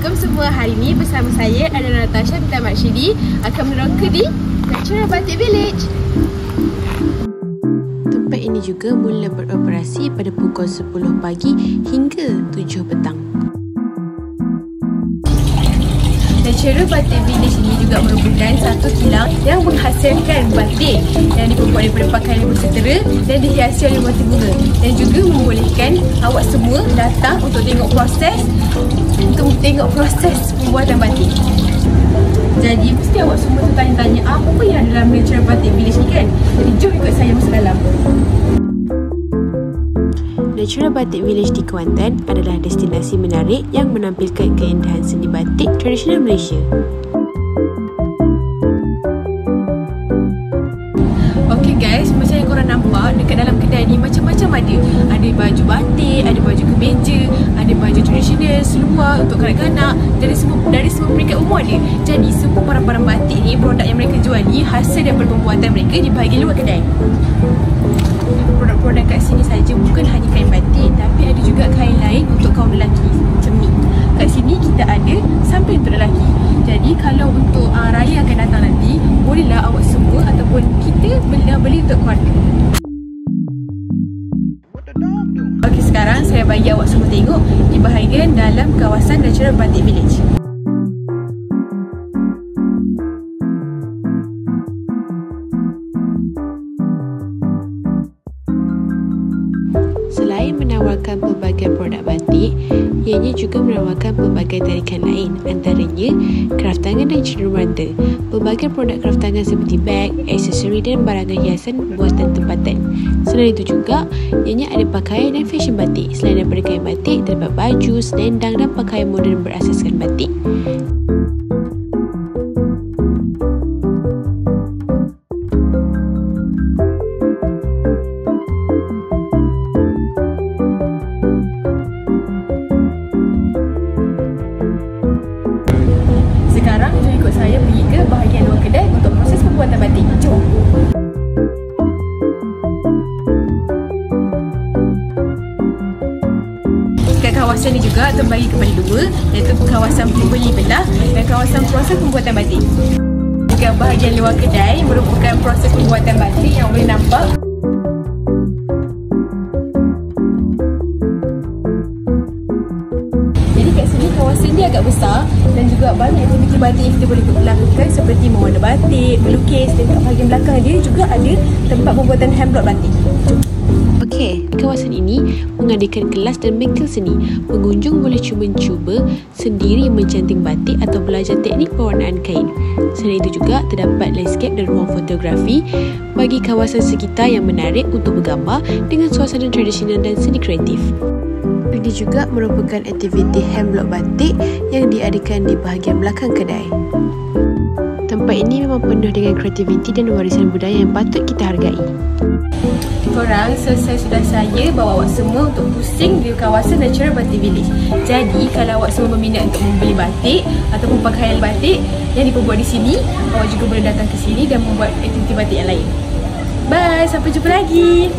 Assalamualaikum semua. Hari ini bersama saya adalah Natasha Binta Marshidi akan meneroka di Natural Batik Village. Tempat ini juga mula beroperasi pada pukul 10 pagi hingga 7 petang. Natural Batik Village ini juga merupakan satu kilang yang menghasilkan batik yang dibuat daripada pakaian yang bersetera dan dihiasi oleh motif bunga, dan juga membolehkan awak semua datang untuk tengok proses pembuatan batik. Jadi mesti awak semua tertanya-tanya apa yang dalam Natural Batik Village ni kan. Jadi jom ikut saya masuk dalam. Natural Batik Village di Kuantan adalah destinasi menarik yang menampilkan keindahan seni batik tradisional Malaysia. Okay guys, macam yang korang nampak dekat dalam kedai ni macam-macam ada. Ada baju batik, ada baju kemeja, ada baju tradisional, seluar untuk kanak-kanak, dari semua peringkat umur ada. Jadi semua barang-barang batik ni, produk yang mereka jual ni hasil daripada pembuatan mereka di bahagian luar kedai. Produk-produk kat sini saja bukan hanya kain batik, tapi ada juga kain lain untuk kaum lelaki macam ni. Kat sini kita ada samping untuk lelaki. Jadi kalau untuk raya akan datang nanti, bolehlah awak semua ataupun kita beli untuk keluarga. Okey, sekarang saya bagi awak semua tengok di bahagian dalam kawasan Natural Batik Village. Selain menawarkan pelbagai produk batik, ianya juga menawarkan pelbagai tarikan lain, antaranya kraftangan dan cenderamata. Pelbagai produk kraftangan seperti beg, aksesori dan barangan hiasan buatan tempatan. Selain itu juga, ianya ada pakaian dan fashion batik. Selain daripada kain batik, terdapat baju, selendang dan pakaian moden berasaskan batik. Sekarang jom ikut saya pergi ke bahagian luar kedai untuk proses pembuatan batik. Jom. Kat kawasan ni juga terbagi kepada dua, iaitu kawasan pembeli belah dan kawasan proses pembuatan batik. Dekat bahagian luar kedai merupakan proses pembuatan batik yang boleh nampak. Kat sini kawasan dia agak besar dan juga banyak aktiviti batik yang kita boleh lakukan seperti mewarna batik, melukis, dan kat bahagian belakang dia juga ada tempat pembuatan handblock batik. Okey, kawasan ini mengadakan kelas dan bengkel seni. Pengunjung boleh cuba sendiri mencanting batik atau belajar teknik pewarnaan kain. Selain itu juga terdapat landscape dan ruang fotografi bagi kawasan sekitar yang menarik untuk bergambar dengan suasana tradisional dan seni kreatif. Ini juga merupakan aktiviti handblock batik yang diadakan di bahagian belakang kedai. Tempat ini memang penuh dengan kreativiti dan warisan budaya yang patut kita hargai. Korang, selesai sudah saya bawa awak semua untuk pusing di kawasan Natural Batik Village. Jadi kalau awak semua berminat untuk membeli batik ataupun pakaian batik yang diperbuat di sini, awak juga boleh datang ke sini dan membuat aktiviti batik yang lain. Bye, sampai jumpa lagi.